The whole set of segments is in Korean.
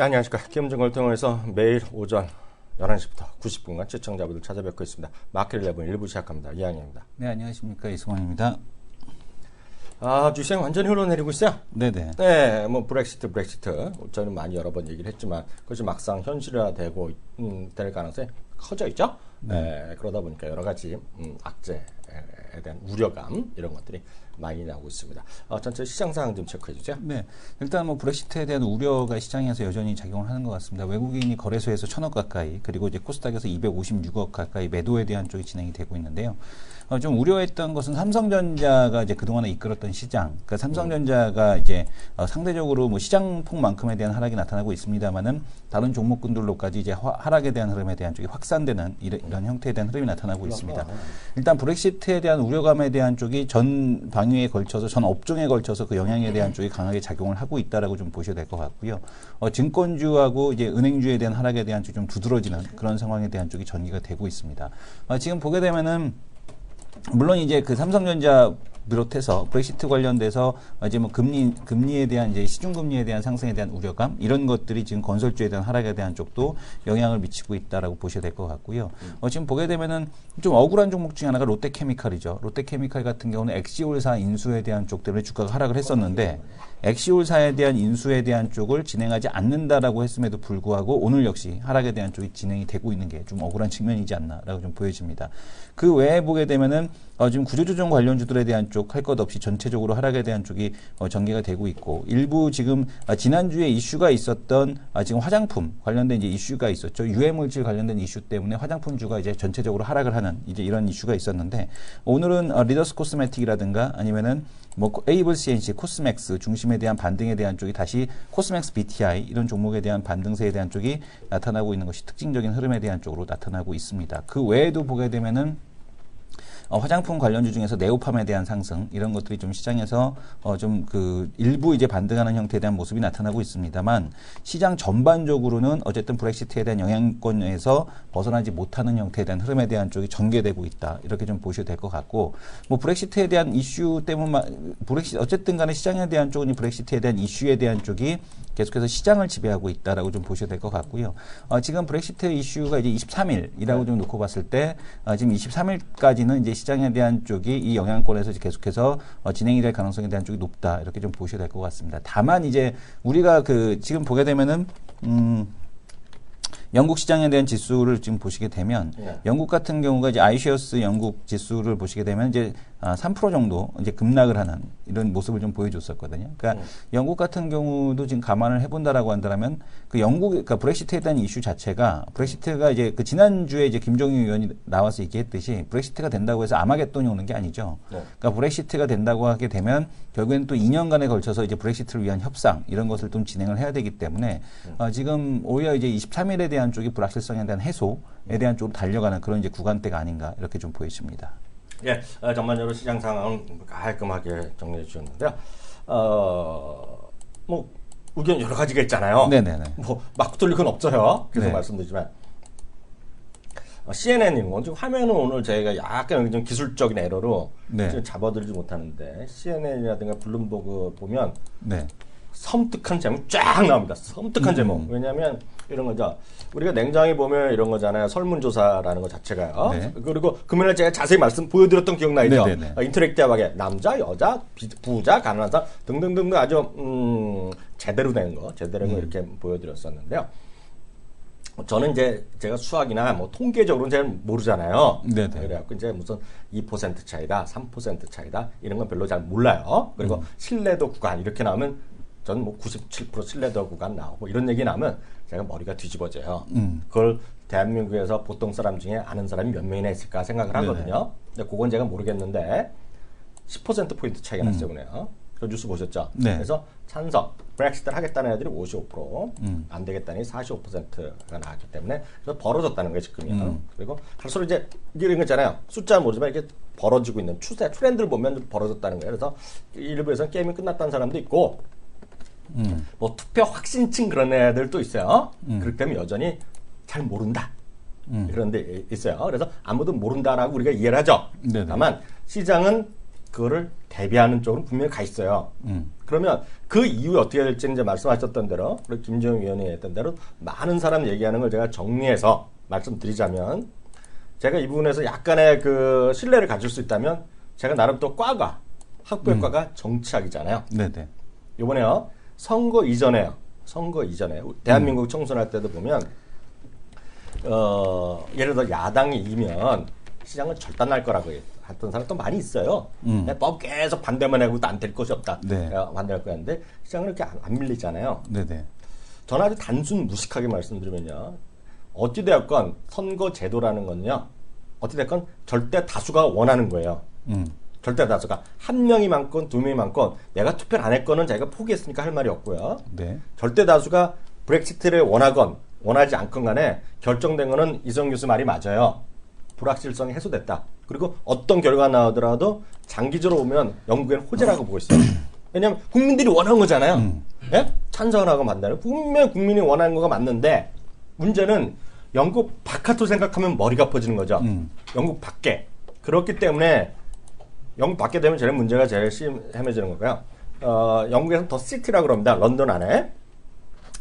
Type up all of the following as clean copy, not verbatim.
네, 안녕하십니까. 김정걸 통해서 매일 오전 11시부터 90분간 시청자분들 찾아뵙고 있습니다. 마켓 11 1부 시작합니다. 이한영입니다. 네, 안녕하십니까. 이승원입니다. 주생 완전히 흘러내리고 있어요. 네네. 네, 뭐 브렉시트. 저는 많이 여러 번 얘기를 했지만 그것이 막상 현실화되고 될 가능성이 커져 있죠. 네, 그러다 보니까 여러 가지 악재에 대한 우려감 이런 것들이 많이 나오고 있습니다. 전체 시장 상황 좀 체크해 주세요. 네, 일단 뭐 브렉시트에 대한 우려가 시장에서 여전히 작용을 하는 것 같습니다. 외국인이 거래소에서 1,000억 가까이, 그리고 이제 코스닥에서 256억 가까이 매도에 대한 쪽이 진행이 되고 있는데요. 좀 우려했던 것은 삼성전자가 이제 그동안에 이끌었던 시장, 그러니까 삼성전자가 이제 상대적으로 뭐 시장폭만큼에 대한 하락이 나타나고 있습니다만은 다른 종목군들로까지 이제 하락에 대한 흐름에 대한 쪽이 확산되는 이런 형태에 대한 흐름이 나타나고 있습니다. 일단 브렉시트에 대한 우려감에 대한 쪽이 전 방위에 걸쳐서, 전 업종에 걸쳐서 그 영향에 대한 쪽이 강하게 작용을 하고 있다라고 좀 보셔야 될 것 같고요. 증권주하고 이제 은행주에 대한 하락에 대한 쪽이 좀 두드러지는 그런 상황에 대한 쪽이 전개가 되고 있습니다. 지금 보게 되면은 물론 이제 그 삼성전자 비롯해서 브렉시트 관련돼서 이제 뭐 금리에 대한 이제 시중금리에 대한 상승에 대한 우려감 이런 것들이 지금 건설주에 대한 하락에 대한 쪽도 영향을 미치고 있다라고 보셔야 될 것 같고요. 지금 보게 되면은 좀 억울한 종목 중에 하나가 롯데케미칼이죠. 롯데케미칼 같은 경우는 엑시올사 인수에 대한 쪽 때문에 주가가 하락을 했었는데 엑시올사에 대한 인수에 대한 쪽을 진행하지 않는다라고 했음에도 불구하고 오늘 역시 하락에 대한 쪽이 진행이 되고 있는 게 좀 억울한 측면이지 않나라고 좀 보여집니다. 그 외에 보게 되면은 지금 구조조정 관련주들에 대한 쪽 할 것 없이 전체적으로 하락에 대한 쪽이 전개가 되고 있고, 일부 지금 지난주에 이슈가 있었던 지금 화장품 관련된 이제 이슈가 있었죠. 유해물질 관련된 이슈 때문에 화장품주가 이제 전체적으로 하락을 하는 이제 이런 이슈가 있었는데, 오늘은 리더스 코스메틱이라든가 아니면은 뭐 에이블 CNC, 코스맥스 중심에 대한 반등에 대한 쪽이 다시 코스맥스 BTI 이런 종목에 대한 반등세에 대한 쪽이 나타나고 있는 것이 특징적인 흐름에 대한 쪽으로 나타나고 있습니다. 그 외에도 보게 되면은 화장품 관련주 중에서 네오팜에 대한 상승 이런 것들이 좀 시장에서 좀 그 일부 이제 반등하는 형태에 대한 모습이 나타나고 있습니다만, 시장 전반적으로는 어쨌든 브렉시트에 대한 영향권에서 벗어나지 못하는 형태에 대한 흐름에 대한 쪽이 전개되고 있다, 이렇게 좀 보셔도 될 것 같고, 뭐 브렉시트에 대한 이슈 때문만 어쨌든 간에 시장에 대한 쪽은 브렉시트에 대한 이슈에 대한 쪽이 계속해서 시장을 지배하고 있다라고 좀 보셔도 될 것 같고요. 지금 브렉시트 이슈가 이제 23일이라고 좀 놓고 봤을 때 지금 23일까지는 이제 시장에 대한 쪽이 이 영향권에서 계속해서 진행이 될 가능성에 대한 쪽이 높다, 이렇게 좀 보셔야 될 것 같습니다. 다만 이제 우리가 지금 보게 되면은 영국 시장에 대한 지수를 지금 보시게 되면 영국 같은 경우가 이제 아이쉐어스 영국 지수를 보시게 되면 이제 3% 정도 이제 급락을 하는 이런 모습을 좀 보여줬었거든요. 그러니까 영국 같은 경우도 지금 감안을 해본다라고 한다면 그러니까 브렉시트에 대한 이슈 자체가, 브렉시트가 이제 그 지난주에 이제 김종인 의원이 나와서 얘기했듯이 브렉시트가 된다고 해서 아마겟돈이 오는 게 아니죠. 그러니까 브렉시트가 된다고 하게 되면 결국에는 또 2년간에 걸쳐서 이제 브렉시트를 위한 협상 이런 것을 좀 진행을 해야 되기 때문에 지금 오히려 이제 23일에 대한 쪽이 불확실성에 대한 해소에 대한 쪽으로 달려가는 그런 이제 구간대가 아닌가, 이렇게 좀 보여집니다. 예, 전반적으로 시장 상황은 깔끔하게 정리해 주셨는데요. 뭐 의견 여러 가지가 있잖아요. 네네네. 뭐 막 틀릴 건 없어요. 계속 네. 말씀드리지만 CNN님, 지금 화면은 오늘 저희가 약간 좀 기술적인 에러로 네. 지금 잡아들지 못하는데, CNN이라든가 블룸버그 보면 네. 섬뜩한 제목 쫙 나옵니다. 섬뜩한 제목. 왜냐하면 이런 거죠. 우리가 냉장에 보면 이런 거잖아요. 설문조사라는 것 자체가요. 네. 그리고 금요일에 제가 자세히 보여드렸던 기억나죠? 네네네. 인터랙티브하게 남자, 여자, 부자, 가난한 사람 등등등 아주 제대로 된 거 이렇게 보여드렸었는데요. 저는 이제 제가 수학이나 뭐 통계적으로는 잘 모르잖아요. 네네. 그래갖고 이제 무슨 2% 차이다, 3% 차이다 이런 건 별로 잘 몰라요. 그리고 신뢰도 구간 이렇게 나오면 저는 뭐 97% 신뢰도 구간 나오고 이런 얘기 나오면 제가 머리가 뒤집어져요. 그걸 대한민국에서 보통 사람 중에 아는 사람이 몇 명이나 있을까 생각을 하거든요. 근데 그건 제가 모르겠는데 10%포인트 차이가 났어요. 그네요. 그 뉴스 보셨죠? 네. 그래서 찬성, 브렉시트를 하겠다는 애들이 55%, 안 되겠다는 애들이 45%가 나왔기 때문에 그래서 벌어졌다는 거예요, 지금이요. 그리고 갈수록 이제 이런 거 있잖아요. 숫자는 모르지만 이게 벌어지고 있는 트렌드를 보면 좀 벌어졌다는 거예요. 그래서 일부에서는 게임이 끝났다는 사람도 있고, 뭐 투표 확신층 그런 애들도 있어요. 그렇기 때문에 여전히 잘 모른다. 그런 데 있어요. 그래서 아무도 모른다라고 우리가 이해를 하죠. 네네. 다만 시장은 그거를 대비하는 쪽으로 분명히 가 있어요. 그러면 그 이후에 어떻게 될지 이제 말씀하셨던 대로, 그리고 김정은 위원이 했던 대로 많은 사람 얘기하는 걸 제가 정리해서 말씀드리자면, 제가 이 부분에서 약간의 그 신뢰를 가질 수 있다면, 제가 나름 또 과가, 학부의 과가 정치학이잖아요. 네네. 이번에요, 선거 이전에 대한민국 총선할 때도 보면, 예를 들어 야당이 이기면 시장은 절단날 거라고 했던 사람도 많이 있어요. 법 계속 반대만 하고 안 될 것이 없다. 네. 반대할 거야. 근데 시장은 이렇게 안 밀리잖아요. 네네. 저는 아주 단순 무식하게 말씀드리면요. 어찌되었건 선거 제도라는 건요. 어찌됐건 절대 다수가 원하는 거예요. 절대 다수가. 한 명이 많건 두 명이 많건 내가 투표를 안 했거는 자기가 포기했으니까 할 말이 없고요. 네. 절대 다수가 브렉시트를 원하건 원하지 않건 간에 결정된 거는 이성 교수 말이 맞아요. 불확실성이 해소됐다. 그리고 어떤 결과가 나오더라도 장기적으로 보면 영국에는 호재라고 보고 있어요. 왜냐하면 국민들이 원한 거잖아요. 예? 찬성을 하고 만나는. 분명히 국민이 원하는 거가 맞는데 문제는 영국 바깥으로 생각하면 머리가 아파지는 거죠. 영국 밖에. 그렇기 때문에 영국 밖에 되면 제일 문제가 제일 심해지는 거고요. 영국에서는 더 시티라고 그럽니다. 런던 안에.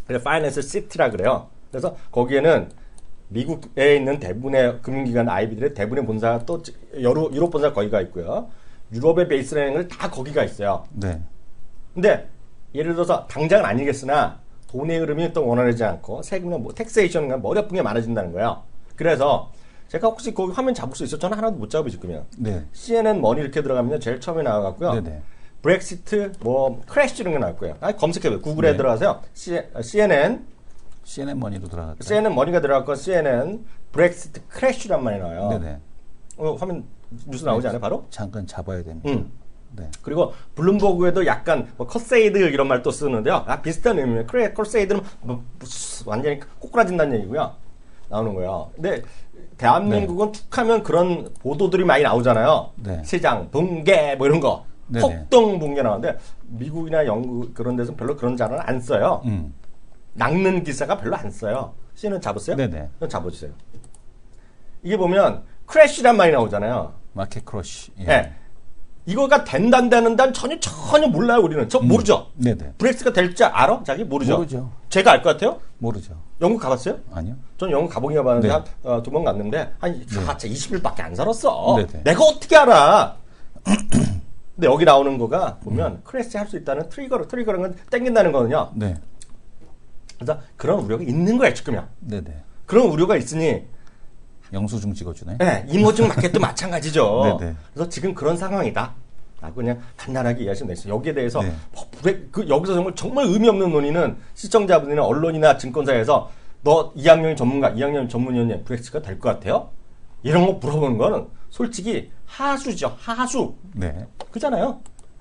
그래서 파이낸스 시티라 그래요. 그래서 거기에는 미국에 있는 대부분의 금융기관 아이비들의 대부분의 본사가 또 유럽 본사가 거기가 있고요. 유럽의 베이스라는 다 거기가 있어요. 네. 근데 예를 들어서 당장은 아니겠으나 돈의 흐름이 또 원활하지 않고 세금이나 뭐 텍세이션이나 머리 아픈 게 많아진다는 거예요. 그래서 제가 혹시 거기 화면 잡을 수 있어요? 저는 하나도 못 잡아요 지금요. 네. CNN 머니 이렇게 들어가면 제일 처음에 나와갖고요. 네네. 브렉시트 뭐 크래시 이런 게 나올 거예요. 검색해봐요. 구글에 네. 들어가세요. CNN 머니도 들어갔죠. CNN 머니가 들어갔고 CNN 브렉시트 크래시란 말이 나와요. 네네. 화면 뉴스 나오지 않아요 바로? 잠깐 잡아야 됩니다. 네. 그리고 블룸버그에도 약간 뭐 커세이드 이런 말 또 쓰는데요. 비슷한 의미예요. 커세이드는 뭐 완전히 꼬꾸라진다는 얘기고요. 나오는 거예요. 근데 대한민국은 툭하면 그런 보도들이 많이 나오잖아요. 네. 시장 붕괴 뭐 이런 거. 네네. 폭동 붕괴 나오는데 미국이나 영국 그런 데서는 별로 그런 단어는 안 써요. 낚는 기사가 별로 안 써요. CNN 잡았어요? 네네. 그럼 잡아주세요. 이게 보면 크래시란 말이 나오잖아요. 마켓 크러쉬. 예. 네. 이거가 된다는 단 전혀 몰라요 우리는. 저 모르죠. 네네. 브렉시트가 될지 알아? 자기 모르죠. 모르죠. 제가 알 것 같아요? 모르죠. 영국 가봤어요? 아니요. 전 영국 가보긴 가봤는데 네. 한 2번 갔는데 한 20일밖에 안 살았어. 네네. 내가 어떻게 알아? 근데 여기 나오는 거가 보면 크래시 할 수 있다는 트리거라는 건 땡긴다는 거거든요. 네. 그래서 그런 우려가 있는 거야 지금요. 네네. 그런 우려가 있으니 영수증 찍어주네. 네, 이모증 마켓도 마찬가지죠. 네네. 그래서 지금 그런 상황이다. 라고 그냥 간단하게 이해하시면 되겠어요. 여기에 대해서 네. 여기서 정말 의미 없는 논의는 시청자분이나 언론이나 증권사에서 너 2학년 전문가, 2학년 전문위원님 브렉시트가 될 것 같아요? 이런 거 물어보는 거는 솔직히 하수죠. 하수. 네. 그잖아요.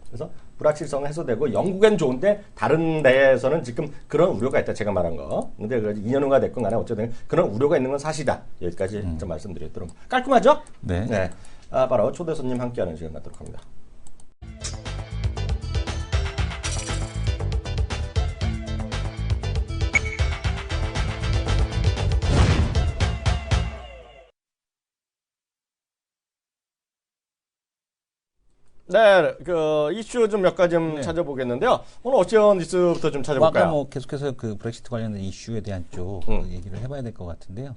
그래서 불확실성 해소되고 영국엔 좋은데 다른 데에서는 지금 그런 우려가 있다. 제가 말한 거. 근데 2년 후가 됐건 간에 어쨌든 그런 우려가 있는 건 사실이다. 여기까지 좀 말씀드리도록. 깔끔하죠? 네. 네. 바로 초대 손님 함께하는 시간 갖도록 합니다. 네, 그 이슈 좀 몇 가지 좀 찾아보겠는데요. 오늘 어찌한 뉴스부터 좀 찾아볼까요? 아까 뭐 계속해서 그 브렉시트 관련된 이슈에 대한 쪽 얘기를 해봐야 될 것 같은데요.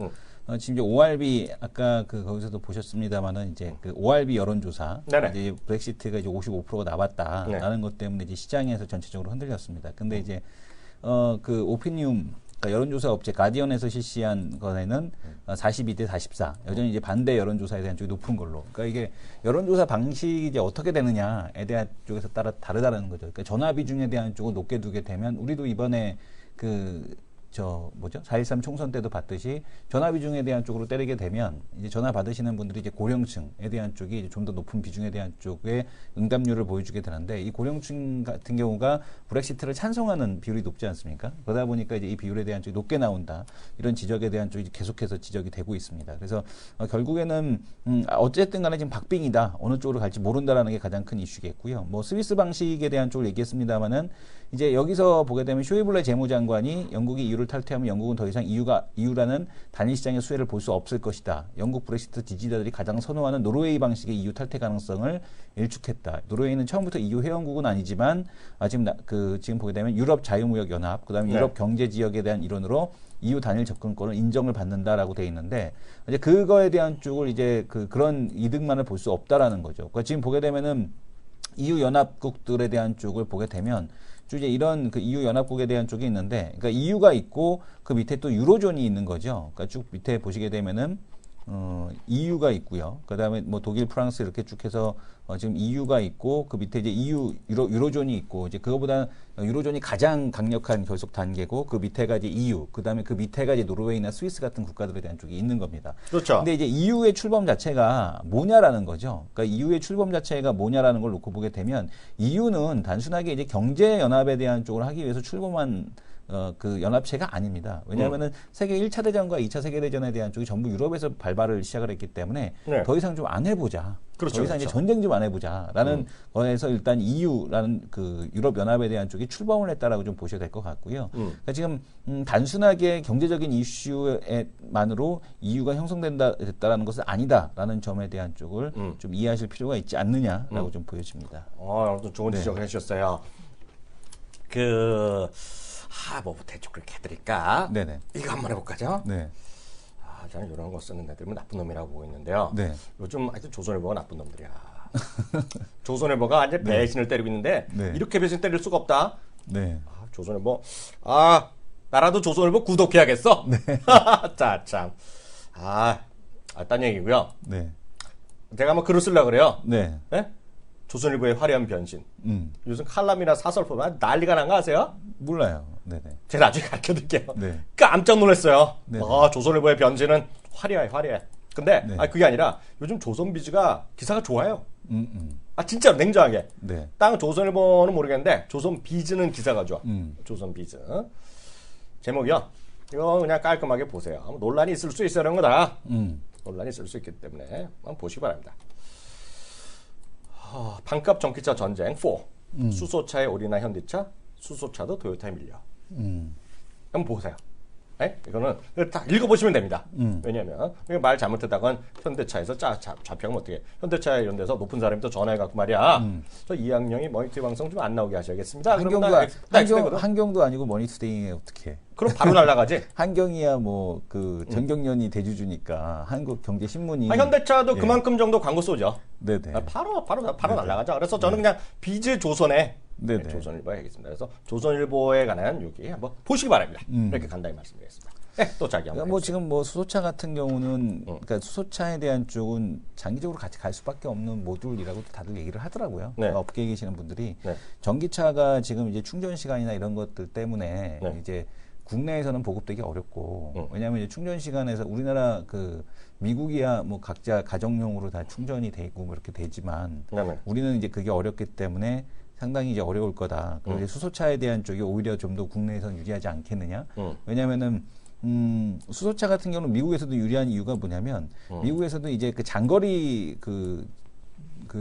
지금 이제 ORB 아까 그 거기서도 보셨습니다만은 이제 그 ORB 여론조사 네네. 이제 브렉시트가 이제 55%가 나왔다라는 것 때문에 이제 시장에서 전체적으로 흔들렸습니다. 근데 이제 그 오피니움 그러니까 여론조사 업체 가디언에서 실시한 거에는 42대 44 여전히 이제 반대 여론조사에 대한 쪽이 높은 걸로. 그러니까 이게 여론조사 방식이 이제 어떻게 되느냐에 대한 쪽에서 따라 다르다는 거죠. 그러니까 전화 비중에 대한 쪽을 높게 두게 되면 우리도 이번에 그 4.13 총선 때도 봤듯이 전화 비중에 대한 쪽으로 때리게 되면 이제 전화 받으시는 분들이 이제 고령층에 대한 쪽이 좀 더 높은 비중에 대한 쪽에 응답률을 보여주게 되는데 이 고령층 같은 경우가 브렉시트를 찬성하는 비율이 높지 않습니까? 그러다 보니까 이제 이 비율에 대한 쪽이 높게 나온다. 이런 지적에 대한 쪽이 계속해서 지적이 되고 있습니다. 그래서 결국에는 어쨌든 간에 지금 박빙이다. 어느 쪽으로 갈지 모른다라는 게 가장 큰 이슈겠고요. 뭐 스위스 방식에 대한 쪽을 얘기했습니다만은 이제 여기서 보게 되면 쇼이블레 재무장관이 영국이 이유를 EU를 탈퇴하면 영국은 더 이상 EU라는 단일 시장의 수혜를 볼 수 없을 것이다. 영국 브렉시트 지지자들이 가장 선호하는 노르웨이 방식의 EU 탈퇴 가능성을 일축했다. 노르웨이는 처음부터 EU 회원국은 아니지만 지금 보게 되면 유럽 자유무역 연합, 그다음에 네. 유럽 경제 지역에 대한 일원으로 EU 단일 접근권을 인정을 받는다라고 돼 있는데 이제 그거에 대한 쪽을 이제 그런 이득만을 볼 수 없다라는 거죠. 그러니까 지금 보게 되면은 EU 연합국들에 대한 쪽을 보게 되면 쭉 이제 이런 EU 연합국에 대한 쪽이 있는데, 그러니까 EU가 있고 그 밑에 또 유로존이 있는 거죠. 그러니까 쭉 밑에 보시게 되면은 EU가 있고요. 그다음에 뭐 독일, 프랑스 이렇게 쭉 해서 지금 EU가 있고 그 밑에 이제 유로존이 있고 이제 그거보다 유로존이 가장 강력한 결속 단계고 그 밑에가 이제 EU, 그다음에 그 밑에가 이제 노르웨이나 스위스 같은 국가들에 대한 쪽이 있는 겁니다. 그렇죠. 근데 이제 EU의 출범 자체가 뭐냐라는 거죠. 그러니까 EU의 출범 자체가 뭐냐라는 걸 놓고 보게 되면 EU는 단순하게 이제 경제 연합에 대한 쪽을 하기 위해서 출범한 그 연합체가 아닙니다. 왜냐하면은 세계 1차 대전과 2차 세계대전에 대한 쪽이 전부 유럽에서 발발을 시작을 했기 때문에 네. 더 이상 좀 안 해보자. 그렇죠, 더 이상 이제 그렇죠. 전쟁 좀 안 해보자라는 거에서 일단 EU라는 그 유럽 연합에 대한 쪽이 출범을 했다라고 좀 보셔야 될 것 같고요. 그러니까 지금 단순하게 경제적인 이슈만으로 EU가 형성됐다라는 것은 아니다라는 점에 대한 쪽을 좀 이해하실 필요가 있지 않느냐라고 좀 보여집니다. 아무튼 좋은 네. 지적을 해주셨어요. 뭐 대충 그렇게 해드릴까? 네네. 이거 한번 해볼까죠? 네. 저는 이런 거 쓰는 애들은 나쁜 놈이라고 보고 있는데요. 네. 요즘 하여튼 조선일보가 나쁜 놈들이야. 조선일보가 이제 배신을 때리고 있는데 네. 이렇게 배신 때릴 수가 없다. 네. 조선일보, 나라도 조선일보 구독해야겠어. 네. 자, 참. 딴 얘기고요. 네. 제가 한번 글을 쓰려고 그래요. 네. 네? 조선일보의 화려한 변신. 요즘 칼럼이나 사설 보면 난리가 난 거 아세요? 몰라요. 네네. 제가 나중에 가르쳐 드릴게요. 네. 깜짝 놀랐어요. 네. 조선일보의 변신은 화려해. 근데 네. 그게 아니라 요즘 조선비즈가 기사가 좋아요. 음. 진짜로 냉정하게. 네. 땅 조선일보는 모르겠는데 조선비즈는 기사가 좋아. 음. 조선비즈. 제목이요. 이거 그냥 깔끔하게 보세요. 논란이 있을 수 있어야 하는 거다. 논란이 있을 수 있기 때문에 한번 보시기 바랍니다. 반값 전기차 전쟁 4. 수소차에 올인한 현대차, 수소차도 토요타에 밀려. 한번 보세요. 네? 이거는 다 읽어보시면 됩니다. 왜냐하면 말 잘못했다간 현대차에서 잡혀가면 어떻게? 현대차 이런 데서 높은 사람이 또 전화해갖고 말이야. 저 이학령이 머니투데이 방송 좀 안 나오게 하셔야겠습니다. 한경도 아니고 머니투데이에 어떻게? 그럼 바로 날라가지. 한경이야 뭐 전경련이 대주주니까 한국경제신문이. 현대차도 그만큼 정도 광고 쏘죠. 네네. 바로 날라가죠. 그래서 저는 그냥 비즈 조선에 네네. 조선일보에 하겠습니다. 그래서 조선일보에 관한 여기 한번 보시기 바랍니다. 이렇게 간단히 말씀드리겠습니다. 네, 또 자기 한번. 그러니까 지금 수소차 같은 경우는 그러니까 수소차에 대한 쪽은 장기적으로 같이 갈 수밖에 없는 모듈이라고 다들 얘기를 하더라고요. 네. 그러니까 업계에 계시는 분들이 네. 전기차가 지금 이제 충전 시간이나 이런 것들 때문에 네. 이제 국내에서는 보급되기 어렵고 왜냐하면 이제 충전 시간에서 우리나라 미국이야 뭐 각자 가정용으로 다 충전이 되고 뭐 이렇게 되지만 네. 우리는 이제 그게 어렵기 때문에 상당히 이제 어려울 거다. 그리고 이제 수소차에 대한 쪽이 오히려 좀 더 국내에서는 유리하지 않겠느냐. 왜냐하면은 수소차 같은 경우는 미국에서도 유리한 이유가 뭐냐면 미국에서도 이제 장거리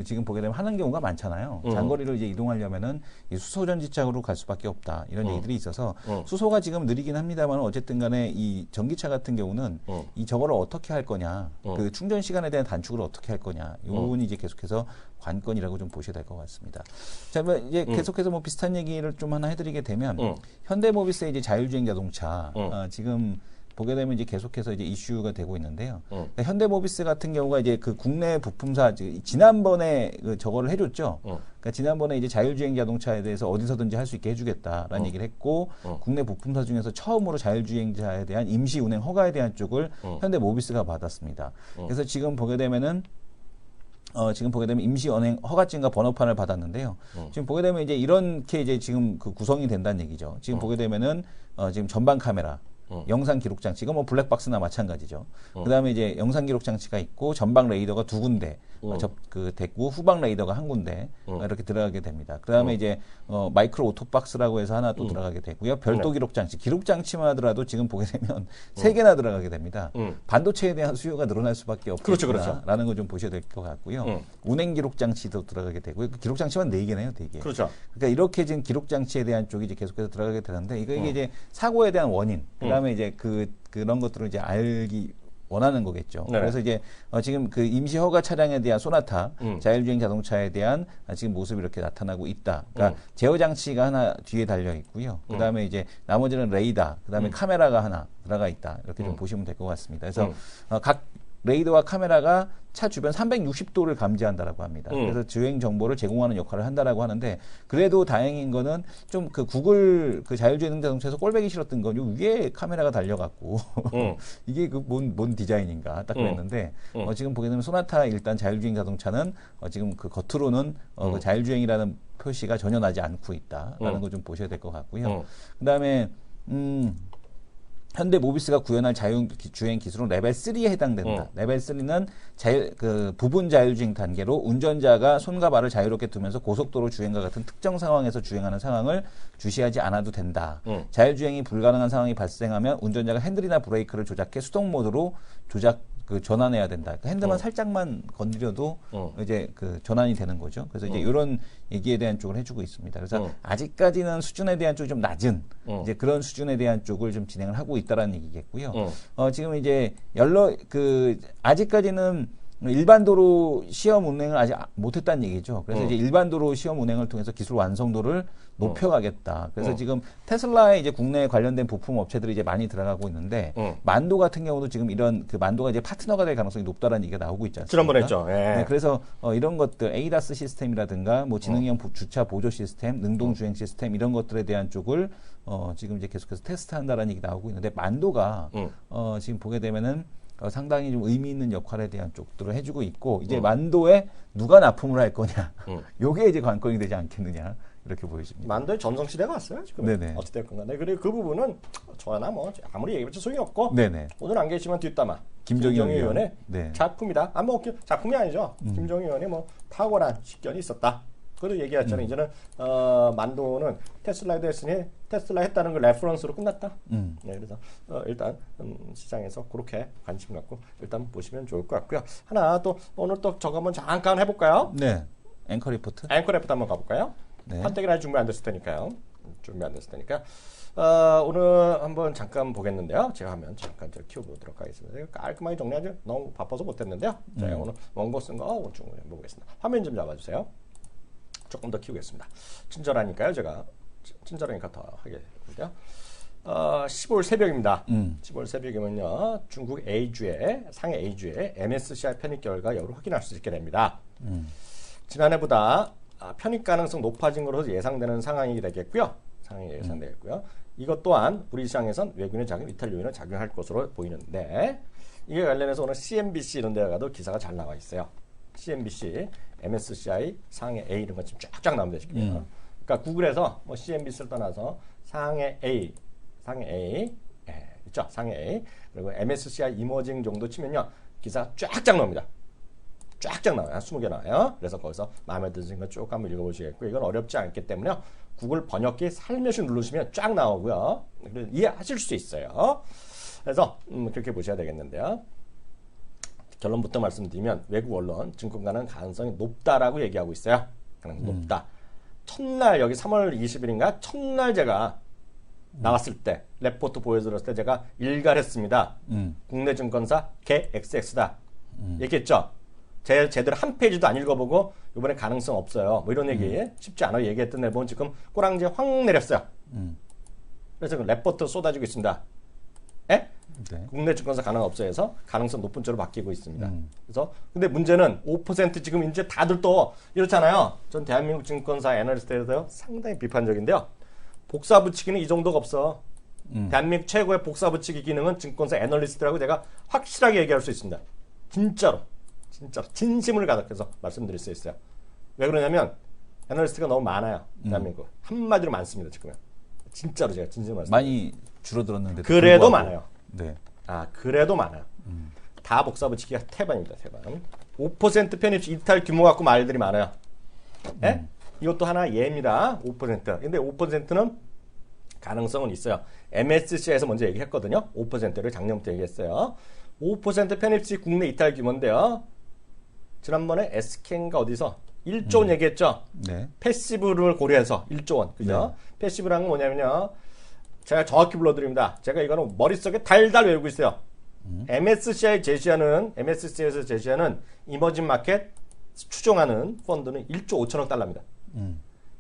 지금 보게 되면 하는 경우가 많잖아요. 장거리를 이제 이동하려면은 이 수소전지차로 갈 수밖에 없다. 이런 얘기들이 있어서 수소가 지금 느리긴 합니다만 어쨌든 간에 이 전기차 같은 경우는 이 저거를 어떻게 할 거냐. 그 충전 시간에 대한 단축을 어떻게 할 거냐. 이 부분이 이제 계속해서 관건이라고 좀 보셔야 될 것 같습니다. 자, 이제 계속해서 뭐 비슷한 얘기를 좀 하나 해드리게 되면 현대모비스의 이제 자율주행 자동차 지금 보게 되면 이제 계속해서 이제 이슈가 되고 있는데요. 그러니까 현대모비스 같은 경우가 이제 국내 부품사 지난번에 저거를 해줬죠. 그러니까 지난번에 이제 자율주행 자동차에 대해서 어디서든지 할 수 있게 해주겠다라는 얘기를 했고 국내 부품사 중에서 처음으로 자율주행차에 대한 임시 운행 허가에 대한 쪽을 현대모비스가 받았습니다. 그래서 지금 보게 되면은 임시 운행 허가증과 번호판을 받았는데요. 지금 보게 되면 이제 이렇게 이제 지금 구성이 된다는 얘기죠. 지금 보게 되면은 지금 전방 카메라. 영상 기록 장치, 이건 뭐 블랙박스나 마찬가지죠. 그다음에 이제 영상 기록 장치가 있고 전방 레이더가 2군데, 됐고 후방 레이더가 한 군데 이렇게 들어가게 됩니다. 그다음에 이제 마이크로 오토박스라고 해서 하나 또 들어가게 되고요. 별도 기록 장치만 하더라도 지금 보게 되면 3개나 들어가게 됩니다. 반도체에 대한 수요가 늘어날 수밖에 없겠구나라는 걸 좀 보셔야 될 것 같고요. 운행 기록 장치도 들어가게 되고요. 기록 장치만 4개네요, 4개. 그렇죠. 그러니까 이렇게 지금 기록 장치에 대한 쪽이 이제 계속해서 들어가게 되는데 이게 이제 사고에 대한 원인, 그다음에 이제 그런 것들을 이제 알기 원하는 거겠죠. 네네. 그래서 이제 지금 그 임시 허가 차량에 대한 소나타, 자율주행 자동차에 대한 지금 모습이 이렇게 나타나고 있다. 그러니까 제어 장치가 하나 뒤에 달려 있고요. 그다음에 이제 나머지는 레이더, 그다음에 카메라가 하나 들어가 있다. 이렇게 좀 보시면 될 것 같습니다. 그래서 각 레이더와 카메라가 차 주변 360도를 감지한다라고 합니다. 그래서 주행 정보를 제공하는 역할을 한다라고 하는데 그래도 다행인 거는 좀 그 구글 그 자율주행 자동차에서 꼴보기 싫었던 건 요 위에 카메라가 달려갖고 이게 그 뭔 디자인인가 딱 그랬는데 지금 보게 되면 소나타 일단 자율주행 자동차는 지금 그 겉으로는 그 자율주행이라는 표시가 전혀 나지 않고 있다라는 걸 좀 보셔야 될 것 같고요. 그다음에 현대 모비스가 구현할 자율주행 기술은 레벨 3에 해당된다. 레벨 3는 부분 자율주행 단계로 운전자가 손과 발을 자유롭게 두면서 고속도로 주행과 같은 특정 상황에서 주행하는 상황을 주시하지 않아도 된다. 자율주행이 불가능한 상황이 발생하면 운전자가 핸들이나 브레이크를 조작해 수동 모드로 전환해야 된다. 그러니까 핸들만 살짝만 건드려도 이제 전환이 되는 거죠. 그래서 이제 이런 얘기에 대한 쪽을 해주고 있습니다. 그래서 아직까지는 수준에 대한 쪽이 좀 낮은 이제 그런 수준에 대한 쪽을 좀 진행을 하고 있다라는 얘기겠고요. 지금 이제 아직까지는 일반도로 시험 운행을 아직 못했다는 얘기죠. 그래서 이제 일반도로 시험 운행을 통해서 기술 완성도를 높여가겠다. 그래서 지금 테슬라에 이제 국내에 관련된 부품 업체들이 이제 많이 들어가고 있는데 만도 같은 경우도 지금 이런 만도가 이제 파트너가 될 가능성이 높다라는 얘기가 나오고 있지 않습니까? 지난번에 했죠. 예. 네, 그래서 이런 것들 에이다스 시스템이라든가 뭐 지능형 주차 보조 시스템, 능동 주행 시스템 이런 것들에 대한 쪽을 지금 이제 계속해서 테스트한다라는 얘기 나오고 있는데 만도가 지금 보게 되면은 상당히 좀 의미 있는 역할에 대한 쪽들을 해주고 있고 이제 만도에 누가 납품을 할 거냐 요게 이제 관건이 되지 않겠느냐 이렇게 보여집니다. 만도의 전성 시대가 왔어요 지금. 네네. 어찌됐건 간에 그리고 그 부분은 저나 뭐 아무리 얘기해봤자 소용이 없고 네네. 오늘 안 계시면 뒷담화 김정희 의원의 네. 작품이다. 작품이 아니죠. 김정희 의원의 뭐 탁월한 식견이 있었다. 그래도 얘기했잖아요. 이제는 만도는 테슬라에도 했으니 테슬라 했다는 걸 레퍼런스로 끝났다. 네, 그래서 일단 시장에서 그렇게 관심 갖고 일단 보시면 좋을 것 같고요. 하나 또 오늘 또 저거 한번 잠깐 해볼까요? 네. 앵커 리포트. 앵커 리포트 한번 가볼까요? 네. 판때기는 아직 준비 안 됐을 테니까요. 오늘 한번 잠깐 보겠는데요. 제가 화면 잠깐 키워보도록 하겠습니다. 깔끔하게 정리하죠. 너무 바빠서 못했는데요. 제가 오늘 원고 쓴 거 좀 보겠습니다. 화면 좀 잡아주세요. 조금 더 키우겠습니다. 친절하니까요. 제가 친절하니까 더 하겠고요. 15일 새벽입니다. 15일 새벽이면요. 중국 A주의 상해 A주의 MSCI 편입 결과 여부를 확인할 수 있게 됩니다. 지난해보다 편입 가능성 높아진 것으로 예상되는 상황이 되겠고요. 이것 또한 우리 시장에선 외국인의 자금 이탈 요인을 작용할 것으로 보이는데 이게 관련해서 오늘 CNBC 이런 데 가도 기사가 잘 나와 있어요. CNBC, MSCI, 상해 A 이런 거 지금 쫙쫙 나옵니다. 지금. 그러니까 구글에서 뭐 CNBC를 떠나서 상해 A 있죠? 상해 A 그리고 MSCI 이머징 정도 치면요 기사 쫙쫙 나옵니다. 쫙쫙 나와요. 20개 나와요. 그래서 거기서 마음에 드는 거 쭉 한번 읽어보시겠고 이건 어렵지 않기 때문에 구글 번역기 살며시 누르시면 쫙 나오고요. 이해하실 수 있어요. 그래서 그렇게 보셔야 되겠는데요. 결론부터 말씀드리면 외국 언론 증권가는 가능성이 높다라고 얘기하고 있어요. 높다. 첫날 여기 3월 20일인가 첫날 제가 나왔을 때 레포트 보여드렸을 때 제가 일갈했습니다. 국내 증권사 KXX다. 얘기했죠. 제대로 한 페이지도 안 읽어보고 이번에 가능성 없어요. 뭐 이런 얘기 쉽지 않아요. 얘기했던 내 보면 지금 꼬랑지에 확 내렸어요. 그래서 그 레포트 쏟아지고 있습니다. 에? 네. 국내 증권사 가능 없어 해서 가능성 높은 쪽으로 바뀌고 있습니다. 그래서 근데 문제는 5% 지금 이제 다들 또 이렇잖아요. 전 대한민국 증권사 애널리스트에 대해서 상당히 비판적인데요. 복사 붙이기는 이 정도가 없어. 대한민국 최고의 복사 붙이기 기능은 증권사 애널리스트라고 제가 확실하게 얘기할 수 있습니다. 진짜로 진심을 가득해서 말씀드릴 수 있어요. 왜 그러냐면 애널리스트가 너무 많아요. 대한민국 한마디로 많습니다. 지금 진짜로 제가 진심으로 말씀드립니다. 많이 줄어들었는데 그래도 많아요. 네. 그래도 많아요. 다 복사 붙이기가 태반입니다. 태반. 5% 편입시 이탈 규모 갖고 말들이 많아요. 예? 이것도 하나 예입니다. 5%. 근데 5%는 가능성은 있어요. MSCI에서 먼저 얘기했거든요. 5%를 작년부터 얘기했어요. 5% 편입시 국내 이탈 규모인데요. 지난번에 SK인가 어디서 1조 원 얘기했죠. 네. 패시브를 고려해서 1조 원. 그죠? 패시브라는 건 뭐냐면요. 제가 정확히 불러드립니다. 제가 이거는 머릿속에 달달 외우고 있어요. MSCI에서 제시하는 이머징 마켓 추종하는 펀드는 1조 5천억 달러입니다.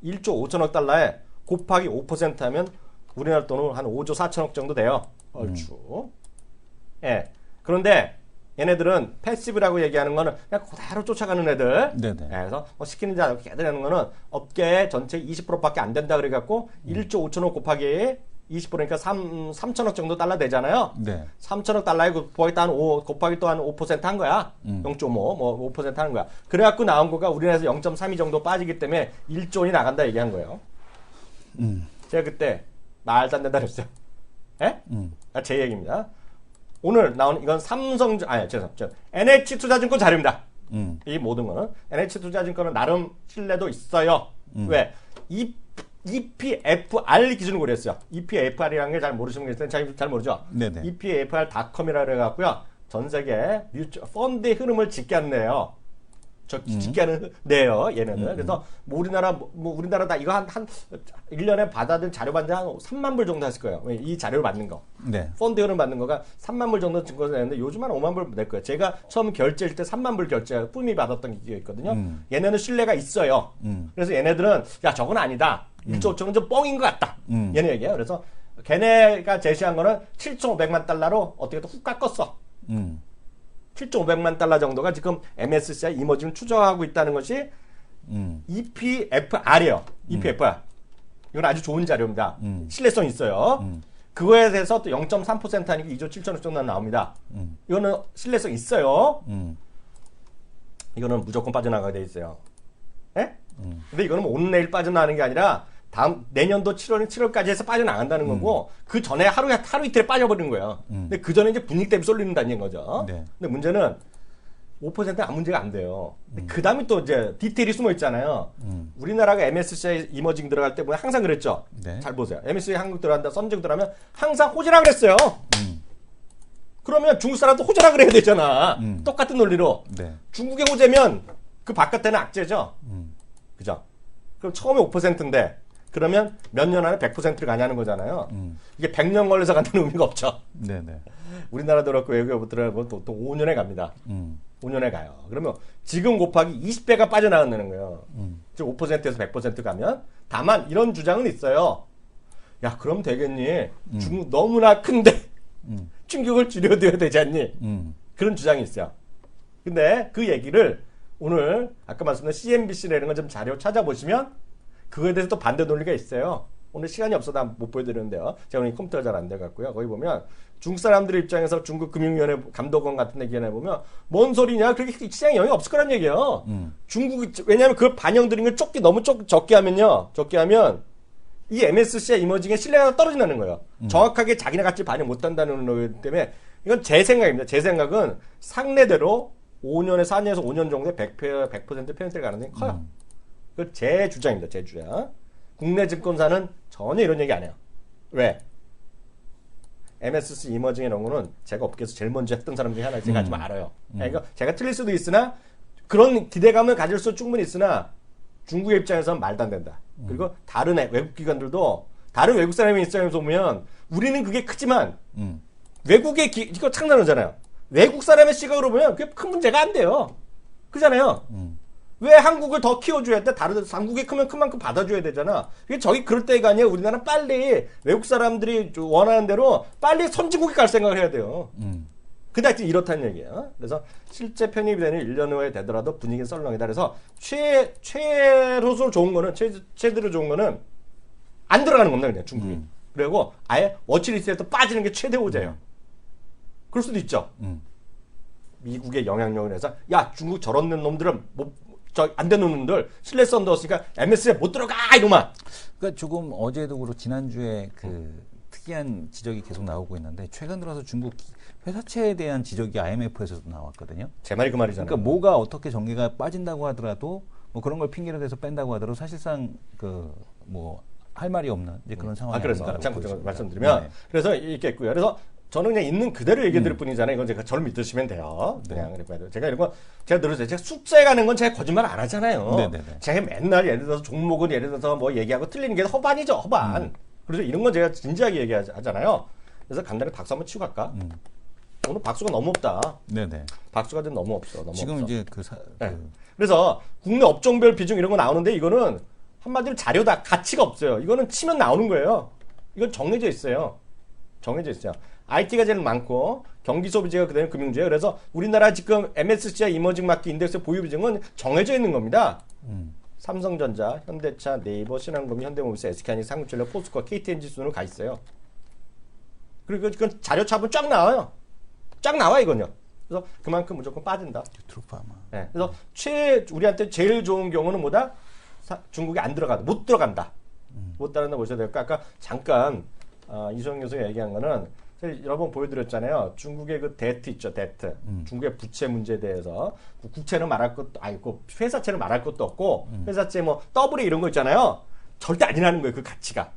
1조 5천억 달러에 곱하기 5% 하면 우리나라 돈은 한 5조 4천억 정도 돼요. 얼추. 예. 그런데 얘네들은 패시브라고 얘기하는 거는 그냥 그대로 쫓아가는 애들. 네네. 예, 그래서 뭐 시키는 자 걔들 하는 거는 업계 전체 20%밖에 안 된다 그래갖고 1조 5천억 곱하기 20%니까 3천억 정도 달러 되잖아요. 네. 3천억 달러에 곱하기 또 한 5% 한 거야. 0.5, 뭐 5% 하는 거야. 그래갖고 나온 거가 우리나라에서 0.32 정도 빠지기 때문에 1조 원이 나간다 얘기한 거예요. 제가 그때 말도 안 된다 그랬어요. 예? 제 얘기입니다. 오늘 나온 이건 NH투자증권 자료입니다. 이 모든 거는 NH투자증권은 나름 신뢰도 있어요. 왜? EPFR 기준으로 고려했어요. EPFR이라는 게 잘 모르시는 게 있어요. 잘 모르죠? 네네. EPFR.com이라고 해갖고요. 전 세계 펀드의 흐름을 짓게 하는 네요, 얘네는. 그래서 뭐 우리나라 다 이거 한 1년에 받아들 자료 받는 한 3만 불 정도 했을 거예요. 이 자료를 받는 거. 네. 펀드 흐름 받는 거가 3만 불 정도 증거가 되는데 요즘 한 5만 불 낼 거예요. 제가 처음 결제할 때 3만 불 품위 받았던 기계가 있거든요. 얘네는 신뢰가 있어요. 그래서 얘네들은 야, 저건 아니다. 1조 5천은 좀 뻥인 것 같다. 얘네 얘기예요. 그래서 걔네가 제시한 거는 7,500만 달러로 어떻게 훅 깎았어. 7,500만 달러 정도가 지금 MSCI 이머징을 추정하고 있다는 것이 EPFR이에요. EPFR. 이건 아주 좋은 자료입니다. 신뢰성 있어요. 그거에 대해서 또 0.3% 하니까 2조 7천억 정도 나옵니다. 이거는 신뢰성 있어요. 이거는 무조건 빠져나가게 돼 있어요. 예? 근데 이거는 뭐 오늘 내일 빠져나가는 게 아니라 내년도 7월까지 해서 빠져나간다는 거고, 그 전에 하루 이틀에 빠져버리는 거예요. 근데 그 전에 이제 분위기 때문에 쏠리는다는 거죠. 네. 근데 문제는 5%는 아무 문제가 안 돼요. 그 다음에 또 이제 디테일이 숨어 있잖아요. 우리나라가 MSCI 이머징 들어갈 때 보면 항상 그랬죠. 네. 잘 보세요. MSCI 한국 들어간다, 썸증 들어가면 항상 호재라 그랬어요. 그러면 중국 사람도 호재라 그래야 되잖아. 똑같은 논리로. 네. 중국의 호재면 그 바깥에는 악재죠. 그죠? 그럼 처음에 5%인데, 그러면 몇 년 안에 100%를 가냐는 거잖아요. 이게 100년 걸려서 간다는 의미가 없죠. 네네. 우리나라도 그렇고 외국에 들어가면 또 5년에 갑니다. 5년에 가요. 그러면 지금 곱하기 20배가 빠져나간다는 거예요. 즉 5%에서 100% 가면. 다만 이런 주장은 있어요. 야, 그럼 되겠니? 중국 너무나 큰데 충격을 줄여둬야 되지 않니? 그런 주장이 있어요. 근데 그 얘기를 오늘 아까 말씀드린 CNBC라는 거 좀 자료 찾아보시면 그거에 대해서 또 반대 논리가 있어요. 오늘 시간이 없어서 못 보여드리는데요. 제가 오늘 컴퓨터가 잘 안 돼갖고요. 거기 보면 중국 사람들의 입장에서 중국 금융위원회 감독원 같은 데 기관에 보면 뭔 소리냐? 그렇게 시장에 영향이 없을 거란 얘기예요. 중국이, 왜냐하면 그걸 반영드린 걸 너무 적게 하면 이 MSCI 이머징의 신뢰가 떨어진다는 거예요. 정확하게 자기네 가치 반영 못한다는 거기 때문에 이건 제 생각입니다. 제 생각은 상례대로 4년에서 5년 정도에 100% 페널티가 가능성이 커요. 그 제 주장입니다. 제 주장. 국내 증권사는 전혀 이런 얘기 안 해요. 왜? MSCI 이머징 이런 거는 제가 업계에서 제일 먼저 했던 사람 중에 하나 제가 좀 알아요. 그러니까 제가 틀릴 수도 있으나 그런 기대감을 가질 수 충분히 있으나 중국의 입장에서는 말도 안 된다. 그리고 다른 외국 기관들도 다른 외국 사람의 입장에서 보면 우리는 그게 크지만 외국의 이거 창단하잖아요. 외국 사람의 시각으로 보면 그게 큰 문제가 안 돼요. 그잖아요. 왜 한국을 더 키워줘야 돼? 다른 한국이 크면 큰 만큼 받아줘야 되잖아. 이게 저기 그럴 때가 아니에요. 우리나라는 빨리 외국 사람들이 원하는 대로 빨리 선진국에 갈 생각을 해야 돼요. 근데 하여튼 이렇다는 얘기예요. 그래서 실제 편입이 되는 1년 후에 되더라도 분위기는 썰렁이다. 그래서 최로서 좋은 거는 최대로 좋은 거는 안 들어가는 겁니다. 그냥 중국이. 그리고 아예 워치리스트에서 빠지는 게 최대 호재예요. 그럴 수도 있죠. 미국의 영향력을 해서 야, 중국 저런 놈들은 안 되는 놈들 신뢰성 넣었으니까 MSCI에 못 들어가 이놈아. 그러니까 조금 어제도 그렇고 지난주에 그 특이한 지적이 계속 나오고 있는데 최근 들어서 중국 회사채에 대한 지적이 IMF에서도 나왔거든요. 제 말이 그 말이잖아요. 그러니까 뭐가 어떻게 전개가 빠진다고 하더라도 뭐 그런 걸 핑계로 대서 뺀다고 하더라도 사실상 그 뭐 할 말이 없는 이제 그런 상황이 그래서 아닌가라고 잠깐 보여집니다. 말씀드리면 네. 그래서 있겠고요. 그래서 저는 그냥 있는 그대로 얘기해 드릴 뿐이잖아요. 이건 제가 저를 믿으시면 돼요. 그냥 그러니까 제가 이런 거 제가 늘었어요. 제가 숫자에 가는 건 제가 거짓말 안 하잖아요. 네네네. 제가 맨날 예를 들어서 종목은 예를 들어서 뭐 얘기하고 틀리는 게 허반이죠. 허반. 그래서 이런 건 제가 진지하게 얘기하잖아요. 그래서 간단히 박수 한번 치고 갈까? 오늘 박수가 너무 없다. 네네. 박수가 좀 너무 없어. 너무 지금 없어. 이제 네. 그래서 국내 업종별 비중 이런 거 나오는데 이거는 한마디로 자료다. 가치가 없어요. 이거는 치면 나오는 거예요. 이건 정해져 있어요. 정해져 있어요. IT가 제일 많고 경기 소비재가 그다음에 금융주예요. 그래서 우리나라 지금 MSCI 이머징 마켓 인덱스 보유 비중은 정해져 있는 겁니다. 삼성전자, 현대차, 네이버, 신한금융, 현대모비스, SK하이닉스, 한국전력, 포스코, KTNG 순으로 가 있어요. 그리고 그건 자료 차면 쫙 나와요. 쫙 나와 이건요. 그래서 그만큼 무조건 빠진다. 트루파마. 네. 그래서 우리한테 제일 좋은 경우는 뭐다? 중국에 안 들어간다. 못 들어간다. 못 들어간다 보셔야 될까? 아까 잠깐 이수영 교수가 얘기한 거는 여러 번 보여드렸잖아요. 중국의 그 데트 있죠, 데트. 중국의 부채 문제에 대해서 국채는 말할 것도 아니고 회사채는 말할 것도 없고 회사채 뭐 더블이 이런 거 있잖아요. 절대 아니라는 거예요, 그 가치가.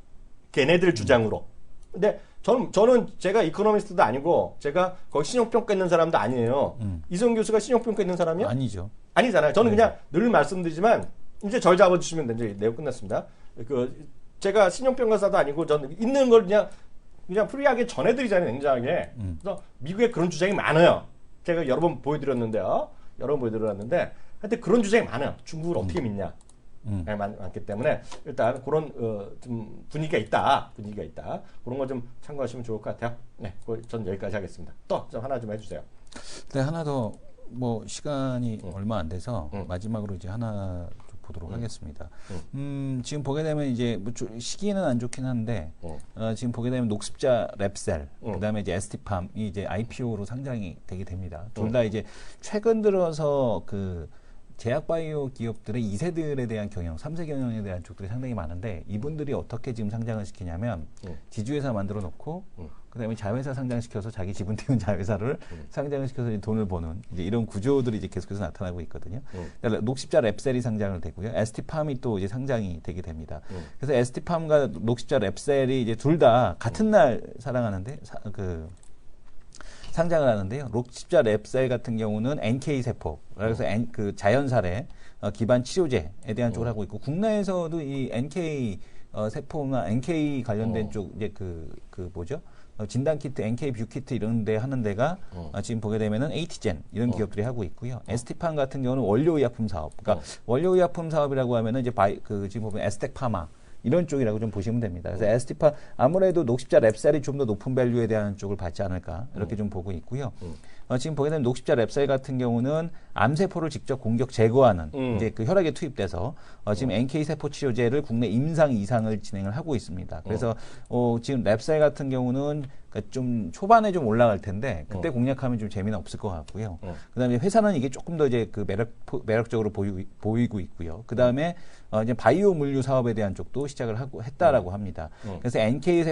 걔네들 주장으로. 근데 저는 제가 이코노미스트도 아니고 제가 거기 신용평가 있는 사람도 아니에요. 이수영 교수가 신용평가 있는 사람이요? 아니죠. 아니잖아요. 저는 그냥 늘 말씀드리지만 이제 절 잡아주시면 이제 내용 끝났습니다. 제가 신용평가사도 아니고 저는 있는 걸 그냥 프리하게 전해드리잖아요, 냉정하게. 그래서 미국에 그런 주장이 많아요. 제가 여러 번 보여드렸는데요. 여러 번 보여드렸는데 하여튼 그런 주장이 많아요. 중국을 어떻게 믿냐. 네, 많기 때문에 일단 그런 좀 분위기가 있다. 그런 거 좀 참고하시면 좋을 것 같아요. 네, 전 여기까지 하겠습니다. 또 좀 하나 좀 해주세요. 네, 하나 더 뭐 시간이 얼마 안 돼서 마지막으로 이제 하나 좀 보도록 하겠습니다. 지금 보게 되면 이제 뭐 시기는 안 좋긴 한데 지금 보게 되면 녹십자 랩셀 그다음에 이제 ST팜이 이제 IPO로 상장이 되게 됩니다. 둘 다 이제 최근 들어서 그 제약바이오 기업들의 2세들에 대한 경영, 3세 경영에 대한 쪽들이 상당히 많은데 이분들이 어떻게 지금 상장을 시키냐면 지주회사 만들어 놓고 그다음에 자회사 상장시켜서 자기 지분 띄운 자회사를 상장을 시켜서 이제 돈을 버는 이제 이런 구조들이 이제 계속해서 나타나고 있거든요. 녹십자 랩셀이 상장을 되고요. ST팜이 또 이제 상장이 되게 됩니다. 그래서 ST팜과 녹십자 랩셀이 이제 둘 다 같은 날 사랑하는데 상장을 하는데요. 녹십자 랩셀 같은 경우는 NK 세포, 그래서 그 자연살해 기반 치료제에 대한 쪽을 하고 있고 국내에서도 이 NK 세포나 NK 관련된 쪽 이제 그 뭐죠? 진단 키트, NK 뷰 키트 이런 데 하는 데가 지금 보게 되면은 에이티젠 이런 기업들이 하고 있고요. ST팜 같은 경우는 원료의약품 사업. 그러니까 원료의약품 사업이라고 하면은 이제 지금 보면 에스텍 파마 이런 쪽이라고 좀 보시면 됩니다. 그래서 에스티팜 아무래도 녹십자 랩셀이 좀 더 높은 밸류에 대한 쪽을 받지 않을까 이렇게 좀 보고 있고요. 지금 보게 되면 녹십자 랩셀 같은 경우는 암세포를 직접 공격 제거하는 이제 그 혈액에 투입돼서 지금 NK 세포 치료제를 국내 임상 이상을 진행을 하고 있습니다. 그래서 지금 랩셀 같은 경우는 좀 초반에 좀 올라갈 텐데 그때 공략하면 좀 재미는 없을 것 같고요. 그다음에 회사는 이게 조금 더 이제 그 매력적으로 보이고 있고요. 그다음에 이제 바이오 물류 사업에 대한 쪽도 시작을 했다라고 합니다. 그래서 NK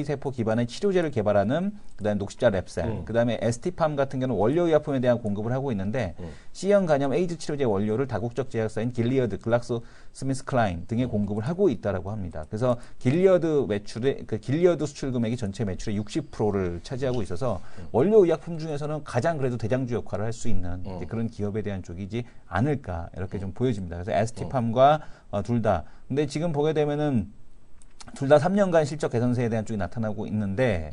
세포 기반의 치료제를 개발하는 그다음에 녹십자 랩셀, 그다음에 ST팜 같은 경우는 원료의약품에 대한 공급을 하고 있는데 C형 간염 에이즈 치료제 원료를 다국적 제약사인 길리어드, 글락소스미스클라인 등에 공급을 하고 있다라고 합니다. 그래서 길리어드 수출 금액이 전체 매출의 60%를 차지하고 있어서 원료의약품 중에서는 가장 그래도 대장주 역할을 할 수 있는 이제 그런 기업에 대한 쪽이지 않을까 이렇게 좀 보여집니다. 그래서 ST팜과 둘 다. 근데 지금 보게 되면은 둘 다 3년간 실적 개선세에 대한 쪽이 나타나고 있는데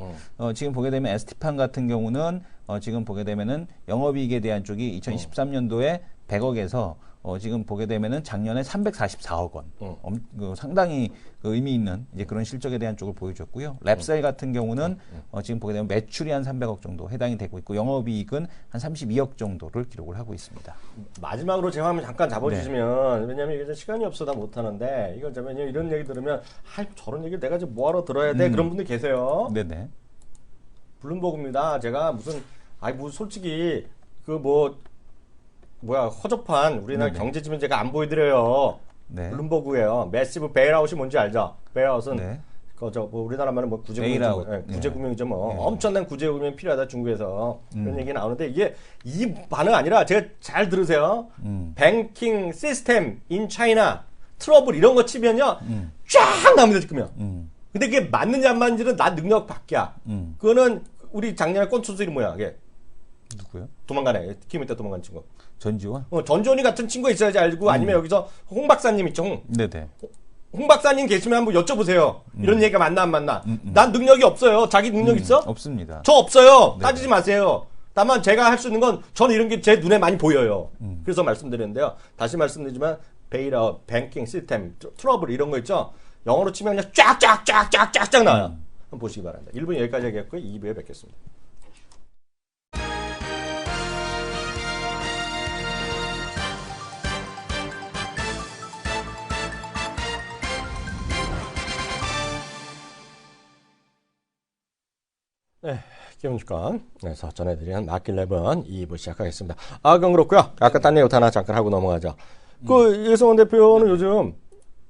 지금 보게 되면 ST팜 같은 경우는 지금 보게 되면은 영업이익에 대한 쪽이 2023년도에 100억에서 지금 보게 되면은 작년에 344억 원. 상당히 의미 있는 이제 그런 실적에 대한 쪽을 보여줬고요. 랩셀 같은 경우는 지금 보게 되면 매출이 한 300억 정도 해당이 되고 있고 영업이익은 한 32억 정도를 기록을 하고 있습니다. 마지막으로 제 화면 잠깐 잡아주시면 왜냐하면 이게 시간이 없어 다 못하는데 이거 이런 얘기 들으면 저런 얘기를 내가 지금 뭐하러 들어야 돼 그런 분들 계세요. 네네. 블룸버그입니다. 제가 무슨 솔직히 허접한 우리나라 경제지면 제가 안 보여드려요. 네. 블룸버그예요. 매시브 베일아웃이 뭔지 알죠? 베일아웃은 네. 뭐 우리나라 말은 뭐 베일아웃. 구제금융이죠 뭐 엄청난 구제금융이 필요하다 중국에서 그런 얘기 나오는데 이게 이 반응 아니라 제가 잘 들으세요. 뱅킹 시스템 인 차이나 트러블 이런 거 치면요 쫙 나옵니다 지금요. 근데 그게 맞느냐 안 맞는지는 나 능력 밖이야. 그거는 우리 작년에 꼰초수 이름 뭐야 이게 누구요? 도망가네 키미터 도망간 친구. 전지원? 전지원이 같은 친구 있어야지 알고 아니면 여기서 홍 박사님 있죠. 네네. 홍 박사님 계시면 한번 여쭤보세요. 이런 얘기가 맞나 안 맞나. 난 능력이 없어요. 자기 능력 있어? 없습니다. 저 없어요. 네. 따지지 마세요. 다만 제가 할 수 있는 건 저는 이런 게 제 눈에 많이 보여요. 그래서 말씀드리는데요. 다시 말씀드리지만 베일아웃, 뱅킹 시스템, 트러블 이런 거 있죠. 영어로 치면 그냥 쫙쫙쫙쫙쫙쫙 나와요. 한번 보시기 바랍니다. 1분 여기까지 하겠고요. 2부에 뵙겠습니다. 네, 기업주권에서 전해드리는 마켓레븐 2부 시작하겠습니다. 그럼 그렇고요. 아까 딴 얘기 하나 잠깐 하고 넘어가죠. 그 이성원 대표는 요즘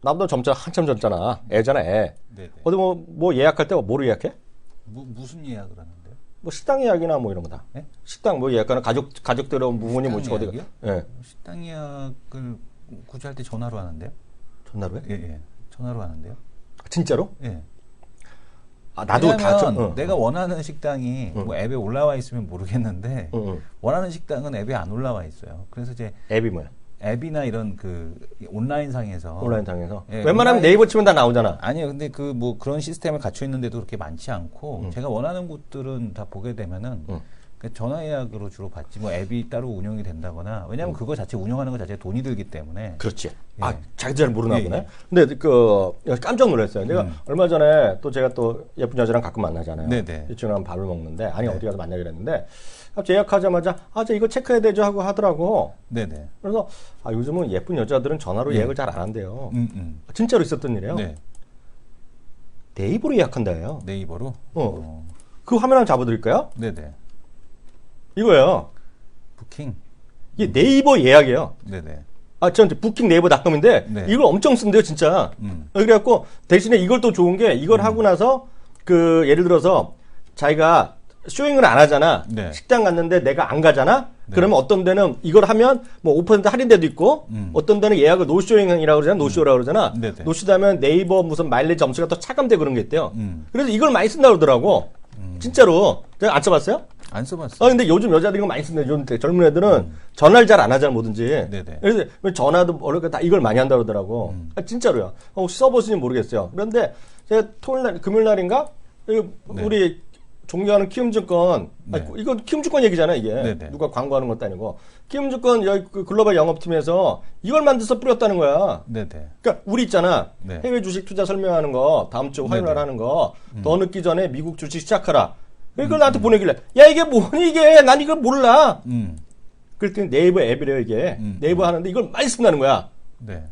나보다 한참 젊잖아. 애잖아, 애. 네네. 어디 뭐 예약할 때 뭐로 예약해? 무슨 예약을 하는데요? 뭐 식당 예약이나 뭐 이런 거다. 네? 식당 뭐 예약하는 가족들은 부모님 모시고 어디 예약이요? 예. 식당 예약을 굳이 할 때 전화로 하는데요? 전화로 해? 예. 전화로 하는데요? 진짜로? 예. 나도 왜냐면 내가 원하는 식당이 뭐 앱에 올라와 있으면 모르겠는데 원하는 식당은 앱에 안 올라와 있어요. 그래서 이제 앱이 뭐야? 앱이나 이런 그 온라인상에서 온라인상에서 예, 웬만하면 네이버 치면 다 나오잖아. 아니요, 근데 그 뭐 그런 시스템을 갖춰 있는데도 그렇게 많지 않고 제가 원하는 곳들은 다 보게 되면은 그 전화 예약으로 주로 받지 뭐 앱이 따로 운영이 된다거나 왜냐하면 그거 자체 운영하는 것 자체에 돈이 들기 때문에 그렇지. 예. 자기도 잘 모르나 예, 보네. 예. 근데 깜짝 놀랐어요. 내가 얼마 전에 또 제가 또 예쁜 여자랑 가끔 만나잖아요. 네네. 이 친구랑 밥을 먹는데 어디 가서 만나기로 했는데 갑자기 예약하자마자 저 이거 체크해야 되죠 하고 하더라고. 네네. 그래서 요즘은 예쁜 여자들은 전화로 예약을 잘 안 한대요. 진짜로 있었던 일이에요. 네. 네이버로 예약한다예요. 네이버로. 그 화면 한번 잡아드릴까요? 네네. 이거예요. 부킹. 이게 네이버 예약이에요. 네네. 전 부킹 네이버닷컴인데 네. 이걸 엄청 쓴대요, 진짜. 그래갖고 대신에 이걸 또 좋은 게 이걸 하고 나서 예를 들어서 자기가 쇼잉을 안 하잖아. 네. 식당 갔는데 내가 안 가잖아. 그러면 어떤 데는 이걸 하면 뭐 5% 할인 데도 있고 어떤 데는 예약을 노쇼잉이라고 그러잖아. 노쇼라고 그러잖아. 네네. 노쇼하면 네이버 무슨 마일리지 점수가 또 차감되고 그런 게 있대요. 그래서 이걸 많이 쓴다고 그러더라고. 진짜로. 제가 안 써봤어요? 안 써봤어요. 근데 요즘 여자들이 이거 많이 쓴대. 요즘 젊은 애들은 전화를 잘 안 하잖아, 뭐든지. 네네. 그래서 전화도 어렵게 다 이걸 많이 한다고 그러더라고. 진짜로요. 혹시 써보시는지 모르겠어요. 그런데 제가 금요일 날인가? 우리 존경하는 키움증권, 이건 키움증권 얘기잖아요, 이게. 네네. 누가 광고하는 것도 아니고. 키움증권 여기 글로벌 영업팀에서 이걸 만들어서 뿌렸다는 거야. 네네. 그러니까 우리 있잖아. 네. 해외 주식 투자 설명하는 거 다음 주 화요일 날 네네. 하는 거 더 늦기 전에 미국 주식 시작하라. 이걸 나한테 보내길래 야 이게 뭐니 이게 난 이걸 몰라. 그랬더니 네이버 앱이래요 이게. 네이버 하는데 이걸 많이 쓴다는 거야. 네.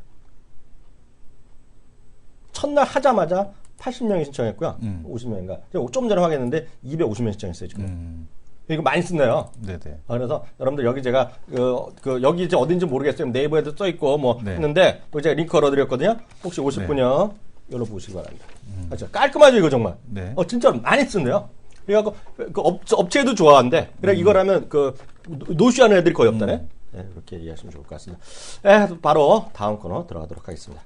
첫날 하자마자 80명이 신청했고요. 50명인가. 좀 전에 확인했는데 250명 신청했어요 지금. 이거 많이 쓴대요. 네네. 그래서 여러분들 여기 제가 여기 이제 어딘지 모르겠어요. 네이버에도 써 있고 뭐 네. 했는데 또 제가 링크 걸어드렸거든요. 혹시 오실 분요 이걸로 보시기 바랍니다. 깔끔하죠 이거 정말. 네. 진짜로 많이 쓴대요. 그래갖고 업체도 좋아한대. 그래 이걸 하면 노쇼하는 애들이 거의 없다네. 네, 이렇게 이해하시면 좋을 것 같습니다. 바로 다음 코너 들어가도록 하겠습니다.